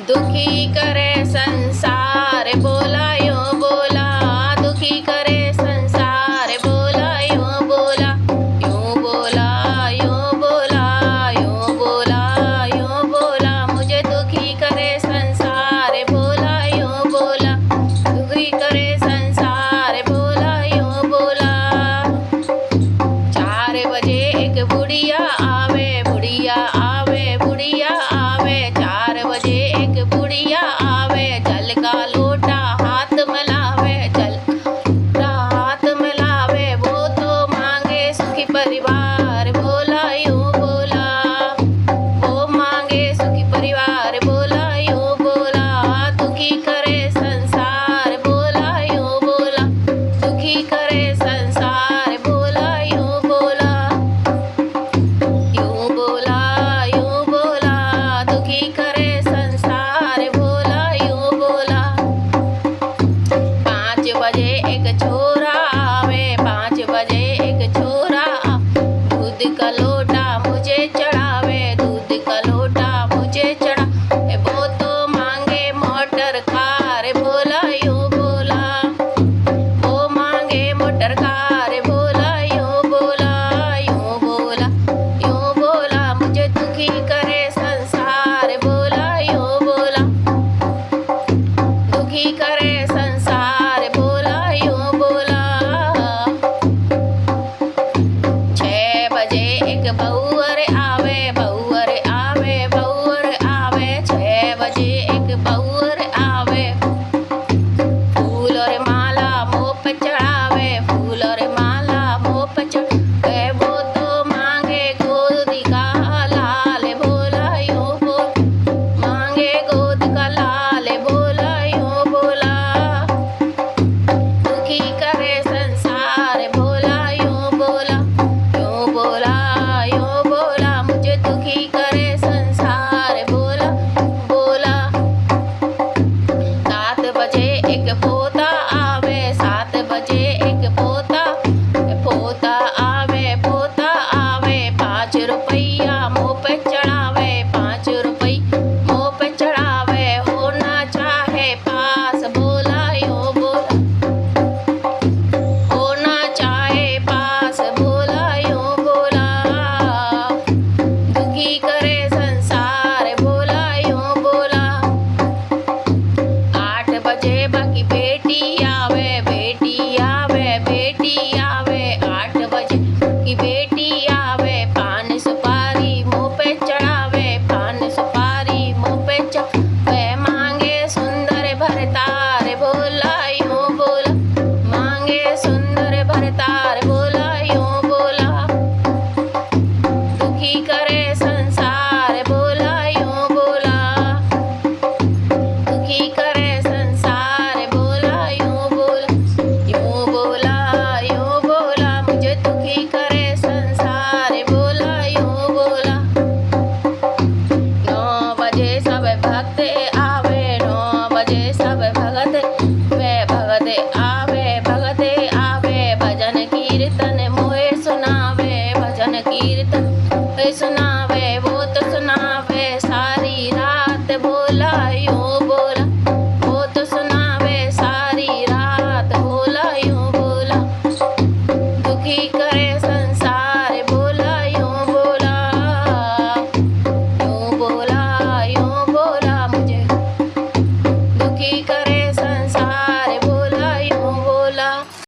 दुखी करे संसार बोला यो बोला, दुखी करे संसार बोला यो बोला, यूं बोला यूं बोला, यूं बोला यूं बोला, मुझे दुखी करे संसार बोला यूं बोला, दुखी करे संसार बोला यूं बोला। 4 बजे एक बुढ़िया आवे, बुढ़िया आवे, बुढ़िया आवे, 4 बजे एक बुढ़िया आवे, जल का लोटा हाथ मिलावे, जल का हाथ मिलावे, वो तो मांगे सुखी परिवार बोला यूं बोला, वो मांगे सुखी परिवार बोला यूं बोला, दुखी करे संसार बोला यूं बोला, दुखी करे संसार बोला यूं बोला, यूं बोला यूं बोला, दुखी करे संसार बोला यूं बोला। 5 बजे एक छोरा आवे, 5 बजे एक छोरा दूध का लोटा मुझे चढ़ावे, दूध का लोटा मुझे चढ़ा, वो तो मांगे मोटर कार बोला यूं बोला, वो मांगे मोटर कार बोला यूं बोला, यूं बोला यूं बोला, मुझे दुखी करे संसार बोला यूं बोला, दुखी करे संसार बोला यूं बोला। 6 बजे एक बहुअर आवे, बहुअर आवे, बहुअर आवे, 6 बजे एक बहुअर आवे, फूल और माला मुँह पे चढ़ावे, फूल और माला मुँह पे चढ़ावे, वो तो मांगे गोद का लाल बोला यूं बोल, मांगे गोद का लाल बोला यूं बोला, दुखी करे संसार बोला यूं बोला, यूं बोला यूं बोला, मुझे दुखी करे संसार बोला बोला। 7 बजे एक पोता आवे, 7 बजे एक पोता, पोता आवे, पोता आवे, 5 रुपया मुँह पे चढ़ावे, 5 रुपया मुँह पे चढ़ावे, होना चाहे पास बोला यूं बोला, होना चाहे पास बोला यूं बोला, दुखी करे संसार बोला यूं बोला। 8 बजे बाकी बेटी आवे, बेटी आवे, बेटी आवे, 8 बजे की बेटी आवे, पान सुपारी मुँह पे चढ़ावे, पान सुपारी मुँह पे चढ़ावे, मांगे सुंदर भरतार बोला यूं बोला, मांगे सुंदर भरतार बोला यूं बोला, दुखी करे संसार बोला यूं बोला, दुखी करे संसार बोला यूं बोला, यूं बोला यूं बोला, मुझे दुखी करे संसार बोला यूं बोला। 9 बजे सब भक्त आवे, 9 बजे सब भगत वे भगत आवे, भगत आवे, भजन कीर्तन मोहे सुनावे, भजन कीर्तन सुनावे, वो तो सुनावे सारी रात बोला यूं